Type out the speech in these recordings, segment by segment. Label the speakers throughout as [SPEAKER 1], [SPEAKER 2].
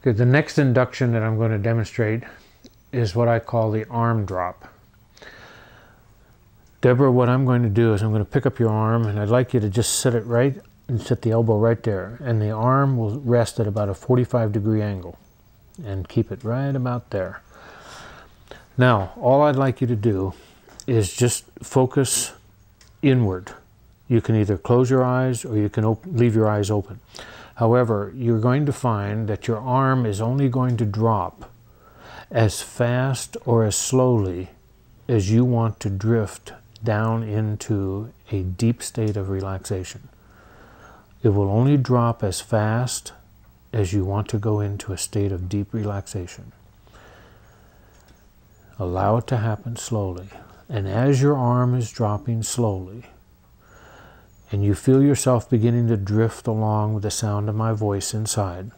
[SPEAKER 1] Okay, the next induction that I'm going to demonstrate is what I call the arm drop. Deborah, what I'm going to do is I'm going to pick up your arm, and I'd like you to just sit it right and set the elbow right there, and the arm will rest at about a 45-degree angle, and keep it right about there. Now, all I'd like you to do is just focus inward. You can either close your eyes or you can leave your eyes open. However, you're going to find that your arm is only going to drop as fast or as slowly as you want to drift down into a deep state of relaxation. It will only drop as fast as you want to go into a state of deep relaxation. Allow it to happen slowly. And as your arm is dropping slowly, and you feel yourself beginning to drift along with the sound of my voice inside,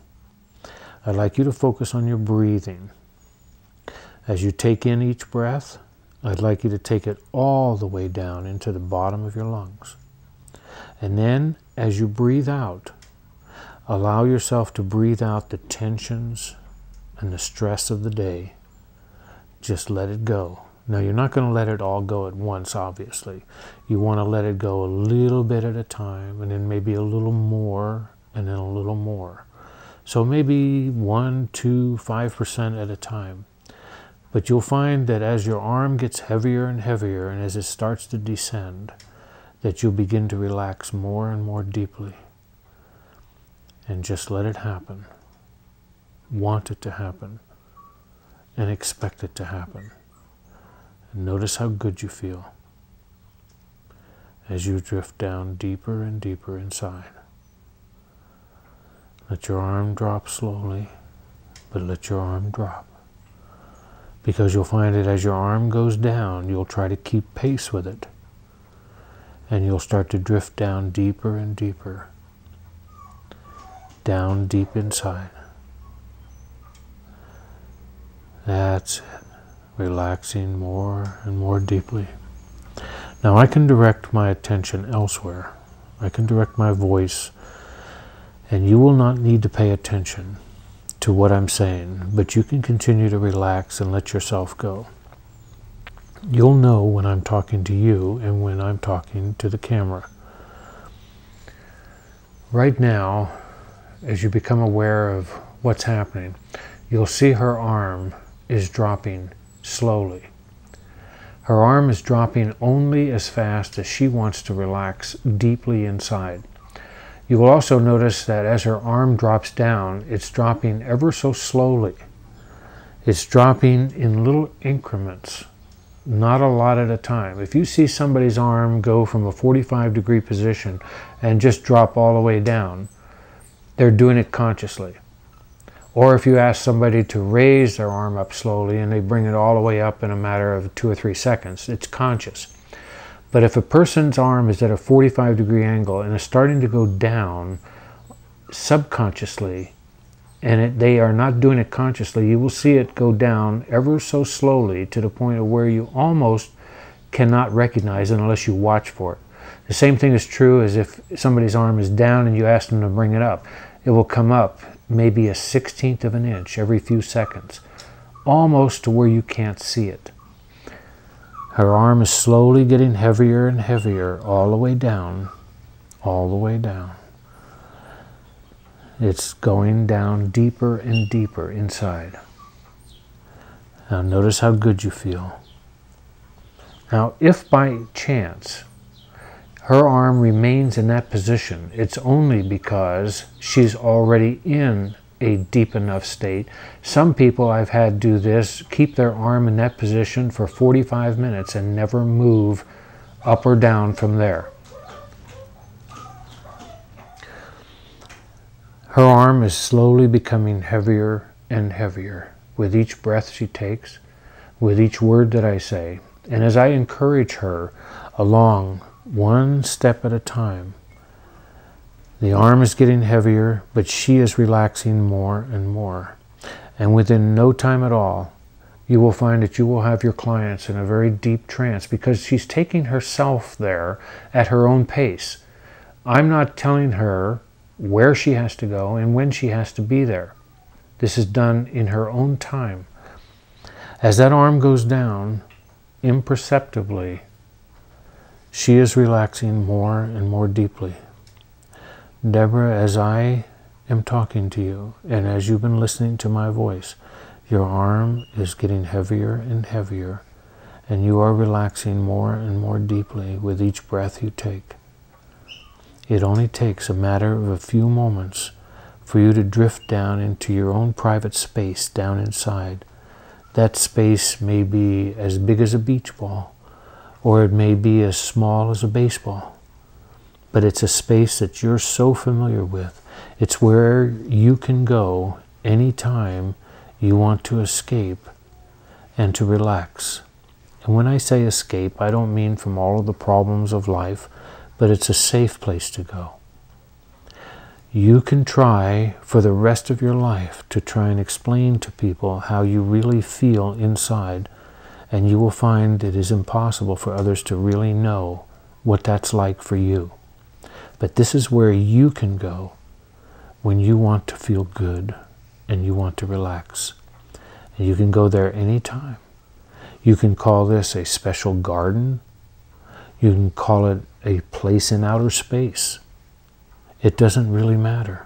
[SPEAKER 1] I'd like you to focus on your breathing. As you take in each breath, I'd like you to take it all the way down into the bottom of your lungs. And then, as you breathe out, allow yourself to breathe out the tensions and the stress of the day. Just let it go. Now, you're not going to let it all go at once, obviously. You want to let it go a little bit at a time, and then maybe a little more, and then a little more. So maybe 1, 2, 5% at a time. But you'll find that as your arm gets heavier and heavier, and as it starts to descend, that you'll begin to relax more and more deeply. And just let it happen. Want it to happen. And expect it to happen. And notice how good you feel as you drift down deeper and deeper inside. Let your arm drop slowly, but let your arm drop. Because you'll find that as your arm goes down, you'll try to keep pace with it. And you'll start to drift down deeper and deeper. Down deep inside. That's it. Relaxing more and more deeply. Now I can direct my attention elsewhere. I can direct my voice, and you will not need to pay attention to what I'm saying, but you can continue to relax and let yourself go. You'll know when I'm talking to you and when I'm talking to the camera. Right now, as you become aware of what's happening, you'll see her arm is dropping slowly. Her arm is dropping only as fast as she wants to relax deeply inside. You will also notice that as her arm drops down, it's dropping ever so slowly. It's dropping in little increments, not a lot at a time. If you see somebody's arm go from a 45-degree position and just drop all the way down, they're doing it consciously. Or if you ask somebody to raise their arm up slowly and they bring it all the way up in a matter of 2 or 3 seconds, it's conscious. But if a person's arm is at a 45-degree angle and is starting to go down subconsciously, and they are not doing it consciously, you will see it go down ever so slowly to the point of where you almost cannot recognize it unless you watch for it. The same thing is true as if somebody's arm is down and you ask them to bring it up. It will come up maybe a 1/16 of an inch every few seconds, almost to where you can't see it. Her arm is slowly getting heavier and heavier all the way down, all the way down. It's going down deeper and deeper inside. Now notice how good you feel. Now if by chance her arm remains in that position, it's only because she's already in a deep enough state. Some people I've had do this, keep their arm in that position for 45 minutes and never move up or down from there. Her arm is slowly becoming heavier and heavier with each breath she takes, with each word that I say. And as I encourage her along one step at a time, the arm is getting heavier, but she is relaxing more and more. And within no time at all, you will find that you will have your clients in a very deep trance because she's taking herself there at her own pace. I'm not telling her where she has to go and when she has to be there. This is done in her own time. As that arm goes down, imperceptibly, she is relaxing more and more deeply. Deborah, as I am talking to you, and as you've been listening to my voice, your arm is getting heavier and heavier, and you are relaxing more and more deeply with each breath you take. It only takes a matter of a few moments for you to drift down into your own private space down inside. That space may be as big as a beach ball, or it may be as small as a baseball. But it's a space that you're so familiar with. It's where you can go anytime you want to escape and to relax. And when I say escape, I don't mean from all of the problems of life, but it's a safe place to go. You can try for the rest of your life to try and explain to people how you really feel inside, and you will find it is impossible for others to really know what that's like for you. But this is where you can go when you want to feel good and you want to relax. And you can go there anytime. You can call this a special garden. You can call it a place in outer space. It doesn't really matter.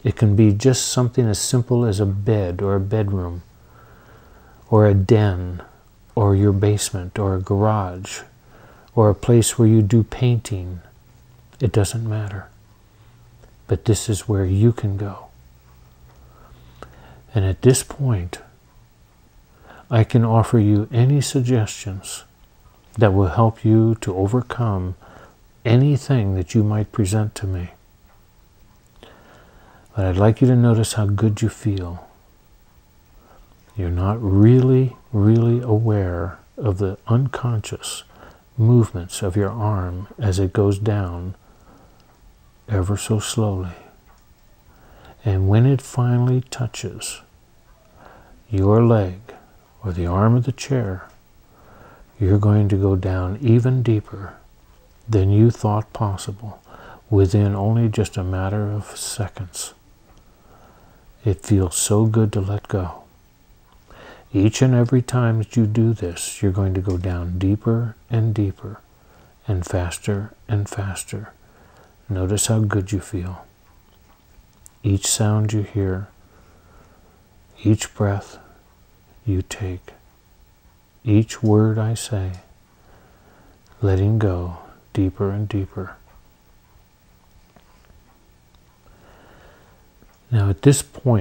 [SPEAKER 1] It can be just something as simple as a bed or a bedroom or a den or your basement or a garage or a place where you do painting. It doesn't matter. But this is where you can go. And at this point, I can offer you any suggestions that will help you to overcome anything that you might present to me. But I'd like you to notice how good you feel. You're not really aware of the unconscious movements of your arm as it goes down ever so slowly. And when it finally touches your leg or the arm of the chair, you're going to go down even deeper than you thought possible within only just a matter of seconds. It feels so good to let go. Each and every time that you do this, you're going to go down deeper and deeper and faster and faster. Notice how good you feel. Each sound you hear, each breath you take, each word I say, letting go deeper and deeper. Now at this point,